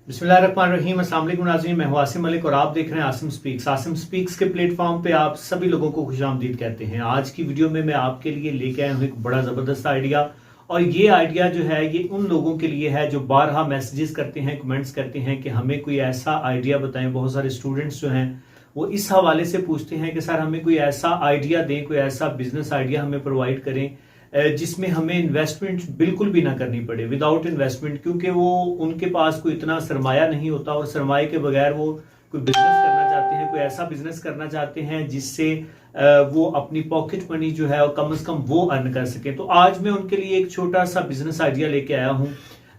बिस्मिल्लाहिर्रहमानिर्रहीम। अस्सलाम वालेकुम नाज़रीन, मैं हूं आसिम मलिक और आप देख रहे हैं आसिम स्पीक्स। आसिम स्पीक्स के प्लेटफॉर्म पे आप सभी लोगों को खुशामदीद कहते हैं। आज की वीडियो में मैं आपके लिए लेके आया हूं एक बड़ा ज़बरदस्त आइडिया, और ये आइडिया जो है ये उन लोगों के लिए है जो बारहा मैसेजेस करते हैं, कमेंट्स करते हैं कि हमें कोई ऐसा आइडिया बताएं। बहुत सारे स्टूडेंट्स जो हैं वो इस हवाले से पूछते हैं कि सर हमें कोई ऐसा आइडिया दें, कोई ऐसा बिजनेस आइडिया हमें प्रोवाइड करें जिसमें हमें इन्वेस्टमेंट बिल्कुल भी ना करनी पड़े, विदाउट इन्वेस्टमेंट, क्योंकि वो उनके पास कोई इतना सरमाया नहीं होता और सरमाए के बगैर वो कोई बिजनेस करना चाहते हैं, कोई ऐसा बिजनेस करना चाहते हैं जिससे वो अपनी पॉकेट मनी जो है कम से कम वो अर्न कर सके। तो आज मैं उनके लिए एक छोटा सा बिजनेस आइडिया लेके आया हूँ।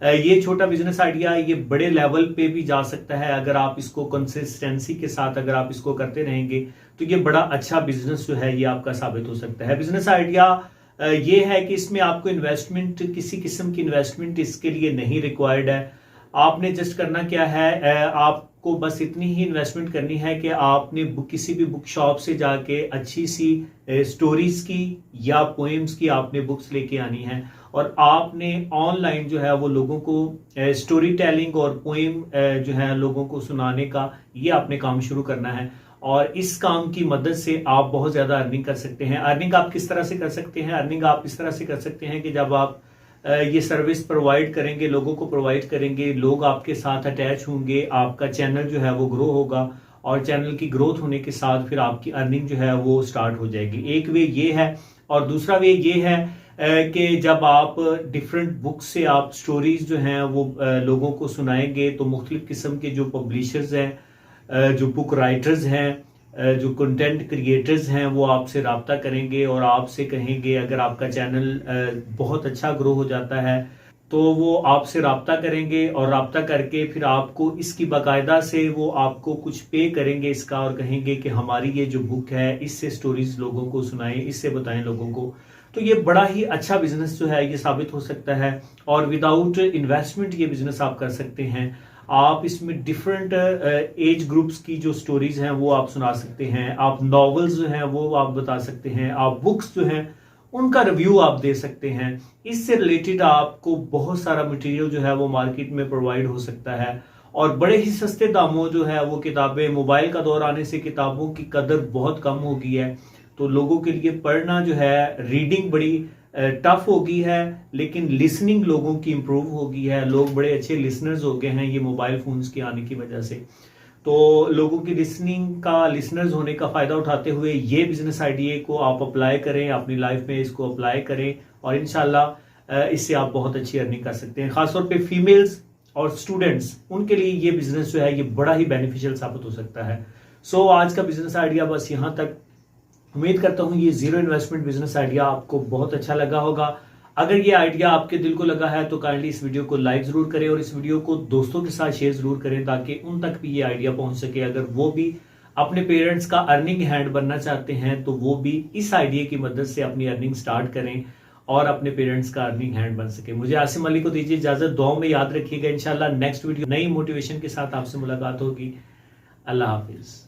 ये छोटा बिजनेस आइडिया ये बड़े लेवल पे भी जा सकता है अगर आप इसको कंसिस्टेंसी के साथ अगर आप इसको करते रहेंगे तो ये बड़ा अच्छा बिजनेस जो है ये आपका साबित हो सकता है। बिजनेस आइडिया ये है कि इसमें आपको इन्वेस्टमेंट, किसी किस्म की इन्वेस्टमेंट इसके लिए नहीं रिक्वायर्ड है। आपने जस्ट करना क्या है, आपको बस इतनी ही इन्वेस्टमेंट करनी है कि आपने किसी भी बुक शॉप से जाके अच्छी सी स्टोरीज की या पोएम्स की आपने बुक्स लेके आनी है और आपने ऑनलाइन जो है वो लोगों को स्टोरी टेलिंग और पोएम जो है लोगों को सुनाने का ये आपने काम शुरू करना है। और इस काम की मदद से आप बहुत ज्यादा अर्निंग कर सकते हैं। अर्निंग आप किस तरह से कर सकते हैं? अर्निंग आप इस तरह से कर सकते हैं कि जब आप ये सर्विस प्रोवाइड करेंगे, लोगों को प्रोवाइड करेंगे, लोग आपके साथ अटैच होंगे, आपका चैनल जो है वो ग्रो होगा और चैनल की ग्रोथ होने के साथ फिर आपकी अर्निंग जो है वो स्टार्ट हो जाएगी। एक वे ये है, और दूसरा वे ये है कि जब आप डिफरेंट बुक से आप स्टोरीज जो हैं वो लोगों को सुनाएंगे तो मुख्तलिफ किस्म के जो पब्लिशर्स हैं, जो बुक राइटर्स हैं, जो कंटेंट क्रिएटर्स हैं वो आपसे रब्ता करेंगे और आपसे कहेंगे, अगर आपका चैनल बहुत अच्छा ग्रो हो जाता है तो वो आपसे रब्ता करेंगे और रब्ता करके फिर आपको इसकी बाकायदा से वो आपको कुछ पे करेंगे इसका और कहेंगे कि हमारी ये जो बुक है इससे स्टोरीज लोगों को सुनाएं, इससे बताएं लोगों को। तो ये बड़ा ही अच्छा बिजनेस जो है ये साबित हो सकता है और विदाउट इन्वेस्टमेंट ये बिजनेस आप कर सकते हैं। आप इसमें डिफरेंट एज ग्रुप्स की जो स्टोरीज हैं वो आप सुना सकते हैं, आप नॉवेल्स जो हैं वो आप बता सकते हैं, आप बुक्स जो हैं उनका रिव्यू आप दे सकते हैं। इससे रिलेटेड आपको बहुत सारा मटेरियल जो है वो मार्केट में प्रोवाइड हो सकता है और बड़े ही सस्ते दामों जो है वो किताबें, मोबाइल का दौर आने से किताबों की कदर बहुत कम हो गई है तो लोगों के लिए पढ़ना जो है, रीडिंग बड़ी टफ हो गई है, लेकिन लिसनिंग लोगों की इंप्रूव हो गई है। लोग बड़े अच्छे लिसनर्स हो गए हैं ये मोबाइल फोन्स के आने की वजह से। तो लोगों की लिसनर्स होने का फायदा उठाते हुए ये बिजनेस आइडिया को आप अप्लाई करें, अपनी लाइफ में इसको अप्लाई करें और इंशाल्लाह इससे आप बहुत अच्छी अर्निंग कर सकते हैं। खासतौर पे फीमेल्स और स्टूडेंट्स, उनके लिए ये बिजनेस जो है ये बड़ा ही बेनिफिशियल साबित हो सकता है। सो आज का बिजनेस आइडिया बस यहाँ तक। उम्मीद करता हूं ये जीरो इन्वेस्टमेंट बिजनेस आइडिया आपको बहुत अच्छा लगा होगा। अगर ये आइडिया आपके दिल को लगा है तो काइंडली इस वीडियो को लाइक जरूर करें और इस वीडियो को दोस्तों के साथ शेयर जरूर करें ताकि उन तक भी ये आइडिया पहुंच सके। अगर वो भी अपने पेरेंट्स का अर्निंग हैंड बनना चाहते हैं तो वो भी इस आइडिया की मदद से अपनी अर्निंग स्टार्ट करें और अपने पेरेंट्स का अर्निंग हैंड बन सके। मुझे आसिम अली को दीजिए इजाजत, दुआओं में याद रखिएगा। इंशाल्लाह नेक्स्ट वीडियो नई मोटिवेशन के साथ आपसे मुलाकात होगी। अल्लाह हाफिज।